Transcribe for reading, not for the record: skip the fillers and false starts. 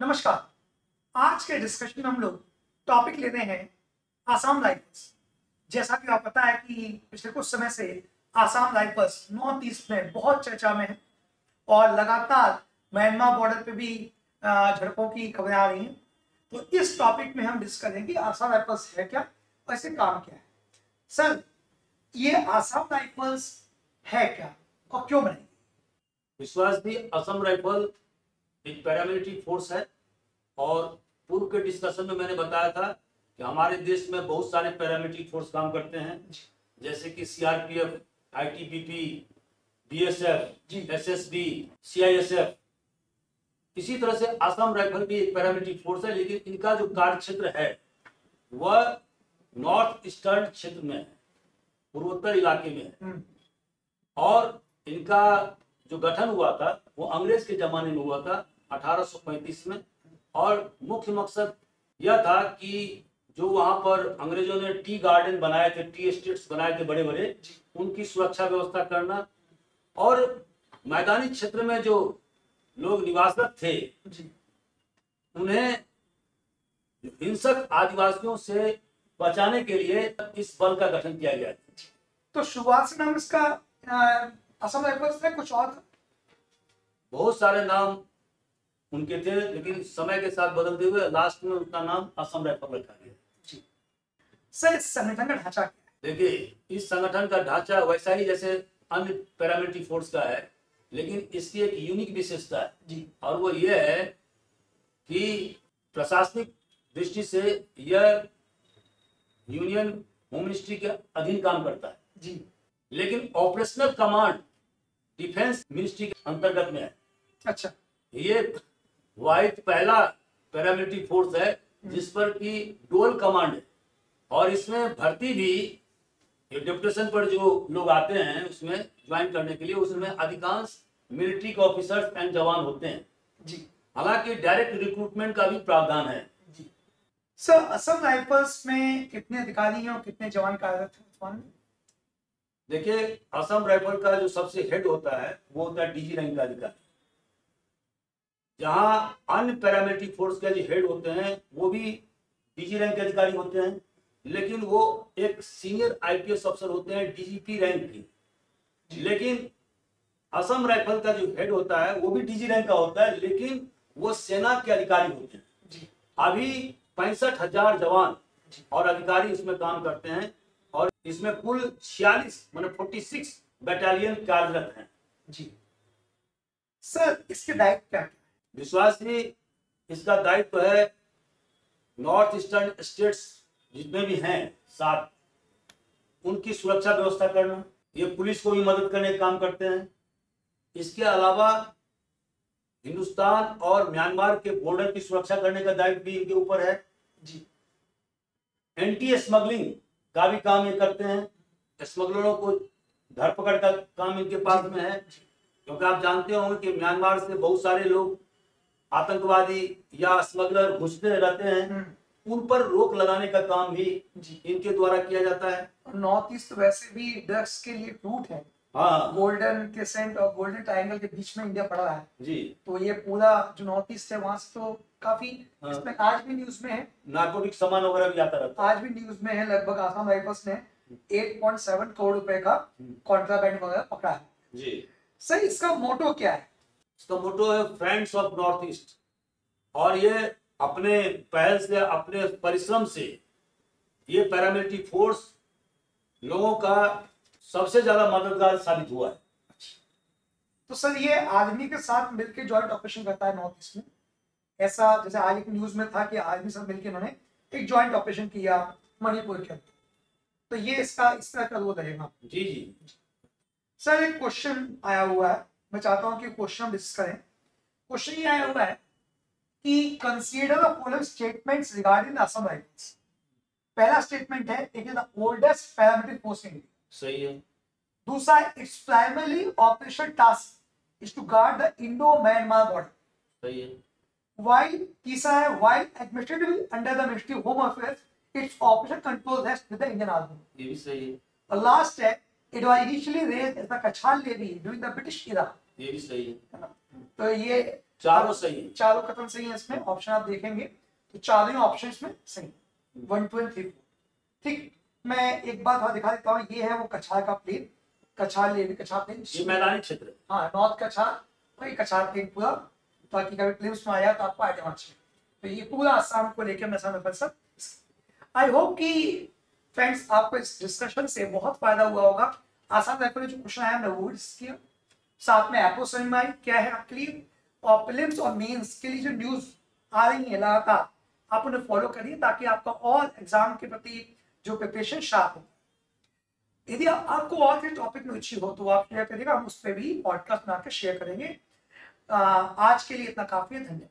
नमस्कार। आज के डिस्कशन में हम लोग टॉपिक लेते हैं आसाम राइफल्स। जैसा कि आपको पता है कि पिछले कुछ समय से आसाम राइफल्स नॉर्थ ईस्ट में बहुत चर्चा में है और लगातार म्यांमार बॉर्डर पे भी झड़पों की खबरें आ रही हैं। तो इस टॉपिक में हम डिस्कस करेंगे आसाम राइफल्स है क्या और इससे काम क्या है। सर, ये आसाम राइफल्स है क्या और क्यों बनेगी? विश्वास भी असम राइफल एक पैरामिलिट्री फोर्स है और पूर्व के डिस्कशन में मैंने बताया था कि हमारे देश में बहुत सारे पैरामिलिट्री फोर्स काम करते हैं, जैसे कि CRPF, ITBP, BSF, SSB, CISF. इसी तरह से असम राइफल भी एक पैरामिलिट्री फोर्स है, लेकिन इनका जो कार्य क्षेत्र है वह नॉर्थ ईस्टर्न क्षेत्र में है, पूर्वोत्तर इलाके में है। और इनका जो गठन हुआ था वो अंग्रेज के जमाने में हुआ था 1835 में। और मुख्य मकसद यह था कि जो वहां पर अंग्रेजों ने टी गार्डन बनाए थे, टी एस्टेट्स बनाए थे बड़े बड़े, उनकी सुरक्षा व्यवस्था करना और मैदानी क्षेत्र में जो लोग निवासरत थे उन्हें हिंसक आदिवासियों से बचाने के लिए इस बल का गठन किया गया। तो शुरुआत से नाम इसका असम राइफल्स में कुछ और था? बहुत सारे नाम उनके थे, लेकिन समय के साथ बदलते हुए लास्ट में उनका नाम असम राइफल रखा गया। जी सर, इस संगठन का ढांचा क्या है? देखिए, इस संगठन का ढांचा वैसा ही जैसे अन्य पैरामिलिट्री फोर्स का है, लेकिन इसकी एक यूनिक विशेषता है जी, और वो ये है कि प्रशासनिक दृष्टि से यह यूनियन होम मिनिस्ट्री के अधीन काम करता है जी, लेकिन ऑपरेशनल कमांड डिफेंस मिनिस्ट्री के अंतर्गत में है। अच्छा, ये वाहिद पहला पैरामिलिट्री फोर्स है जिस पर की डुअल कमांड है, और इसमें भर्ती भी डेपुटेशन पर जो लोग आते हैं उसमें ज्वाइन करने के लिए, उसमें अधिकांश मिलिट्री के ऑफिसर्स एंड जवान होते हैं जी। हालांकि डायरेक्ट रिक्रूटमेंट का भी प्रावधान है जी। सर, असम राइफल्स में कितने अधिकारी और कितने जवान कार्यरत हैं? देखिए, असम राइफल का जो सबसे हेड होता है वो होता है डीजी रैंक का अधिकारी। जहां अन्य पैरामिलिट्री फोर्स के जो हेड होते हैं वो भी डीजी रैंक के अधिकारी होते हैं, लेकिन वो एक सीनियर आईपीएस अफसर होते हैं डीजीपी रैंक की। लेकिन असम राइफल का जो हेड होता है वो भी डीजी रैंक का होता है, लेकिन वो सेना के अधिकारी होते हैं जी। अभी 65,000 जवान और अधिकारी इसमें काम करते हैं और इसमें कुल 46 मतलब 46 बटालियन कार्यरत हैं जी। सर, इसके दायित्व क्या है? विश्वास जी, इसका दायित्व है नॉर्थ ईस्टर्न स्टेट्स जितने भी हैं 7, उनकी सुरक्षा व्यवस्था करना। ये पुलिस को भी मदद करने का काम करते हैं। इसके अलावा हिंदुस्तान और म्यांमार के बॉर्डर की सुरक्षा करने का दायित्व भी इनके ऊपर है जी। एंटी स्मगलिंग का भी काम ये करते हैं, स्मगलरों को धरपकड़ का काम इनके पास में है, क्योंकि आप जानते होंगे कि म्यांमार से बहुत सारे लोग आतंकवादी या स्मगलर घुसते रहते हैं, उन पर रोक लगाने का काम भी इनके द्वारा किया जाता है। नॉर्थ ईस्ट वैसे भी ड्रग्स के लिए रूट है। हाँ, गोल्डन क्रिसेंट और गोल्डन ट्रायंगल के बीच में इंडिया पड़ा है जी। तो ये पूरा जो नॉर्थ ईस्ट है वहां से तो काफी इसमें आज भी न्यूज में है, नार्कोटिक सामान वगैरह भी आता रहता है। आज भी न्यूज में है, लगभग आसाम राइफल्स ने 8.7 करोड़ रुपए का कॉन्ट्राबैंड वगैरह पकड़ा है जी। सर, इसका मोटो क्या है? इसका मोटो है फ्रेंड्स ऑफ नॉर्थ ईस्ट, और ये अपने पहल से, अपने परिश्रम से ये पैरामिलिट्री फोर्स लोगों का सबसे ज्यादा मददगार साबित हुआ है। तो सर, ये आर्मी के साथ मिलकर जॉइंट ऑपरेशन करता है नॉर्थ ईस्ट में, ऐसा जैसे आज एक न्यूज में था कि आर्मी सब मिलकर उन्होंने एक जॉइंट ऑपरेशन किया मणिपुर के अंदर, तो ये इसका इस तरह का रोल रहेगा जी जी। सर, एक क्वेश्चन आया हुआ है, मैं चाहता हूं कि क्वेश्चन हम डिस्कस करें। क्वेश्चन ये आया हुआ है कि consider the following statements regarding Assam Rifles. पहला स्टेटमेंट है, it is the oldest paramilitary force in India. सही है। दूसरा, its primary operation task is to guard the Indo Myanmar border. सही है। वाइल तीसरा है, while administrative under the ministry of home affairs its operation control rest with the Indian army. ये भी सही है। और लास्ट है, it was initially raised as the कछाल levy during the British era. ये भी सही है। तो ये चारों सही है। चारों कथन सही है इसमें, ऑप्शन आप देखेंगे तो चारों ऑप्शन इसमें सही, 1 2 and 3 4। ठीक, मैं एक बात और दिखा देता हूँ, ये है वो कछार का प्लेन, कछार प्लेन, ये मैदानी क्षेत्र है। हाँ नॉर्थ कछार, और ये कछार प्लेन पूरा, ताकि कभी प्लेन्स में आया तो आपको आइडिया होना चाहिए। तो ये पूरा आसाम को लेकर मैं समझ सब। आई होप कि फ्रेंड्स आपको इस डिस्कशन से बहुत फायदा हुआ होगा। आसाम राइफल जो क्वेश्चन आया मैं वो डिस्कस किया, साथ में एप्रो समझ में आई क्या है आपके लिए, और प्रीलिम्स और मेंस के लिए जो न्यूज आ रही है लगातार आप उन्हें फॉलो करिए, ताकि आपका और एग्जाम के प्रति जो प्रिपरेशन शार्प हो। यदि आपको और किसी टॉपिक में रुचि हो तो आप शेयर करिएगा, हम उस पर भी पॉडकास्ट बना के शेयर करेंगे। आज के लिए इतना काफी है, धन्यवाद।